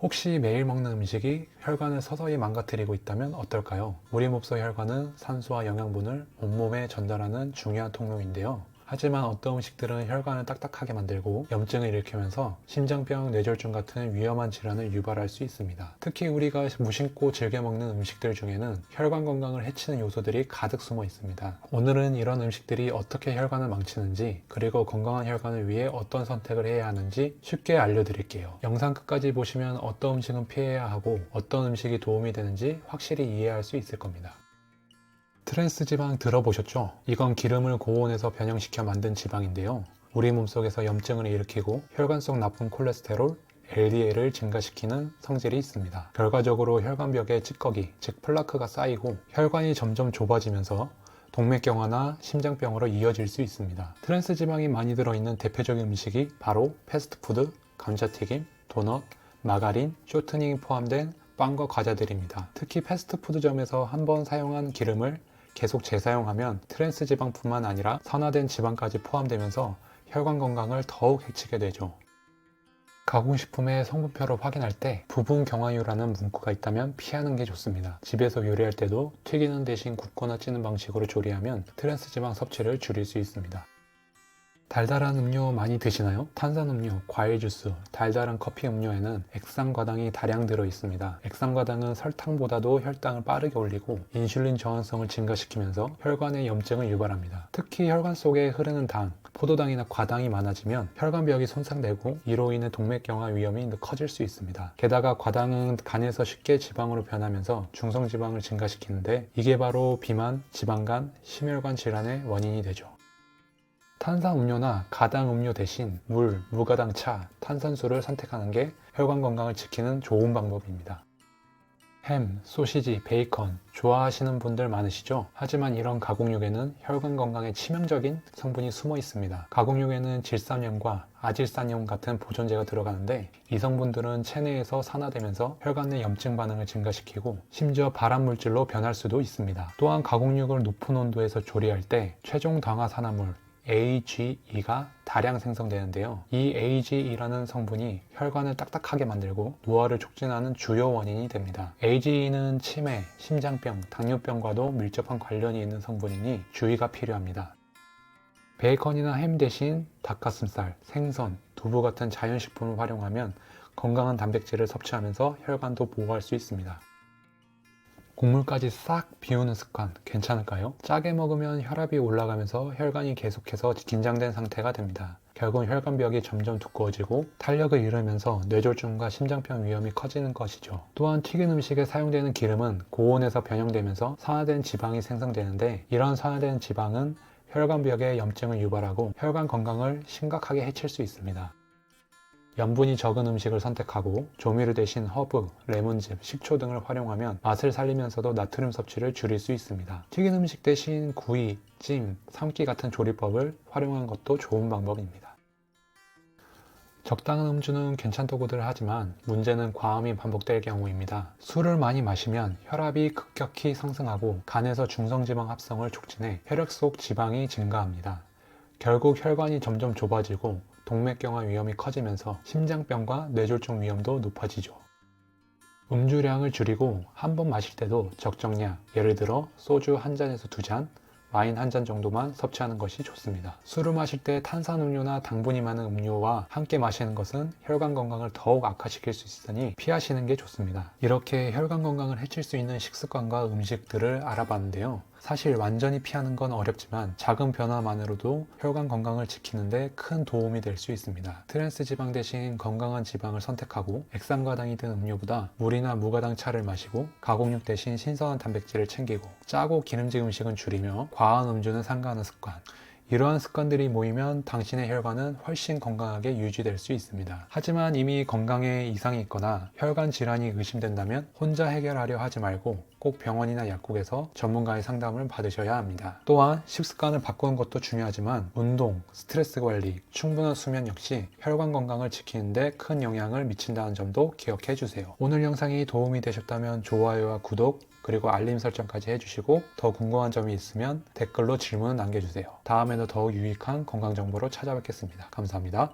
혹시 매일 먹는 음식이 혈관을 서서히 망가뜨리고 있다면 어떨까요? 우리 몸속 혈관은 산소와 영양분을 온몸에 전달하는 중요한 통로인데요. 하지만 어떤 음식들은 혈관을 딱딱하게 만들고 염증을 일으키면서 심장병, 뇌졸중 같은 위험한 질환을 유발할 수 있습니다. 특히 우리가 무심코 즐겨 먹는 음식들 중에는 혈관 건강을 해치는 요소들이 가득 숨어 있습니다. 오늘은 이런 음식들이 어떻게 혈관을 망치는지, 그리고 건강한 혈관을 위해 어떤 선택을 해야 하는지 쉽게 알려드릴게요. 영상 끝까지 보시면 어떤 음식은 피해야 하고 어떤 음식이 도움이 되는지 확실히 이해할 수 있을 겁니다. 트랜스 지방 들어보셨죠? 이건 기름을 고온에서 변형시켜 만든 지방인데요. 우리 몸속에서 염증을 일으키고 혈관 속 나쁜 콜레스테롤, LDL을 증가시키는 성질이 있습니다. 결과적으로 혈관벽에 찌꺼기, 즉 플라크가 쌓이고 혈관이 점점 좁아지면서 동맥경화나 심장병으로 이어질 수 있습니다. 트랜스 지방이 많이 들어있는 대표적인 음식이 바로 패스트푸드, 감자튀김, 도넛, 마가린, 쇼트닝이 포함된 빵과 과자들입니다. 특히 패스트푸드점에서 한번 사용한 기름을 계속 재사용하면 트랜스 지방뿐만 아니라 산화된 지방까지 포함되면서 혈관 건강을 더욱 해치게 되죠. 가공식품의 성분표를 확인할 때 부분 경화유라는 문구가 있다면 피하는 게 좋습니다. 집에서 요리할 때도 튀기는 대신 굽거나 찌는 방식으로 조리하면 트랜스 지방 섭취를 줄일 수 있습니다. 달달한 음료 많이 드시나요? 탄산음료, 과일 주스, 달달한 커피 음료에는 액상과당이 다량 들어 있습니다. 액상과당은 설탕보다도 혈당을 빠르게 올리고 인슐린 저항성을 증가시키면서 혈관의 염증을 유발합니다. 특히 혈관 속에 흐르는 당, 포도당이나 과당이 많아지면 혈관벽이 손상되고 이로 인해 동맥경화 위험이 커질 수 있습니다. 게다가 과당은 간에서 쉽게 지방으로 변하면서 중성지방을 증가시키는데 이게 바로 비만, 지방간, 심혈관 질환의 원인이 되죠. 탄산음료나 가당음료 대신 물, 무가당 차, 탄산수를 선택하는 게 혈관 건강을 지키는 좋은 방법입니다. 햄, 소시지, 베이컨 좋아하시는 분들 많으시죠? 하지만 이런 가공육에는 혈관 건강에 치명적인 성분이 숨어 있습니다. 가공육에는 질산염과 아질산염 같은 보존제가 들어가는데 이 성분들은 체내에서 산화되면서 혈관 내 염증 반응을 증가시키고 심지어 발암물질로 변할 수도 있습니다. 또한 가공육을 높은 온도에서 조리할 때 최종 당화 산화물 AGE가 다량 생성되는데요. 이 AGE라는 성분이 혈관을 딱딱하게 만들고 노화를 촉진하는 주요 원인이 됩니다. AGE는 치매, 심장병, 당뇨병과도 밀접한 관련이 있는 성분이니 주의가 필요합니다. 베이컨이나 햄 대신 닭가슴살, 생선, 두부 같은 자연식품을 활용하면 건강한 단백질을 섭취하면서 혈관도 보호할 수 있습니다. 국물까지 싹 비우는 습관 괜찮을까요? 짜게 먹으면 혈압이 올라가면서 혈관이 계속해서 긴장된 상태가 됩니다. 결국 혈관벽이 점점 두꺼워지고 탄력을 잃으면서 뇌졸중과 심장병 위험이 커지는 것이죠. 또한 튀긴 음식에 사용되는 기름은 고온에서 변형되면서 산화된 지방이 생성되는데 이런 산화된 지방은 혈관벽에 염증을 유발하고 혈관 건강을 심각하게 해칠 수 있습니다. 염분이 적은 음식을 선택하고 조미료 대신 허브, 레몬즙, 식초 등을 활용하면 맛을 살리면서도 나트륨 섭취를 줄일 수 있습니다. 튀긴 음식 대신 구이, 찜, 삶기 같은 조리법을 활용하는 것도 좋은 방법입니다. 적당한 음주는 괜찮다고들 하지만 문제는 과음이 반복될 경우입니다. 술을 많이 마시면 혈압이 급격히 상승하고 간에서 중성지방 합성을 촉진해 혈액 속 지방이 증가합니다. 결국 혈관이 점점 좁아지고 동맥경화 위험이 커지면서 심장병과 뇌졸중 위험도 높아지죠. 음주량을 줄이고 한 번 마실 때도 적정량, 예를 들어 소주 한 잔에서 두 잔, 와인 한 잔 정도만 섭취하는 것이 좋습니다. 술을 마실 때 탄산음료나 당분이 많은 음료와 함께 마시는 것은 혈관 건강을 더욱 악화시킬 수 있으니 피하시는 게 좋습니다. 이렇게 혈관 건강을 해칠 수 있는 식습관과 음식들을 알아봤는데요. 사실 완전히 피하는 건 어렵지만 작은 변화만으로도 혈관 건강을 지키는데 큰 도움이 될 수 있습니다. 트랜스 지방 대신 건강한 지방을 선택하고 액상과당이 든 음료보다 물이나 무가당 차를 마시고 가공육 대신 신선한 단백질을 챙기고 짜고 기름진 음식은 줄이며 과한 음주는 삼가하는 습관, 이러한 습관들이 모이면 당신의 혈관은 훨씬 건강하게 유지될 수 있습니다. 하지만 이미 건강에 이상이 있거나 혈관 질환이 의심된다면 혼자 해결하려 하지 말고 꼭 병원이나 약국에서 전문가의 상담을 받으셔야 합니다. 또한 식습관을 바꾸는 것도 중요하지만 운동, 스트레스 관리, 충분한 수면 역시 혈관 건강을 지키는 데 큰 영향을 미친다는 점도 기억해 주세요. 오늘 영상이 도움이 되셨다면 좋아요와 구독, 그리고 알림 설정까지 해주시고 더 궁금한 점이 있으면 댓글로 질문 남겨주세요. 다음에도 더욱 유익한 건강 정보로 찾아뵙겠습니다. 감사합니다.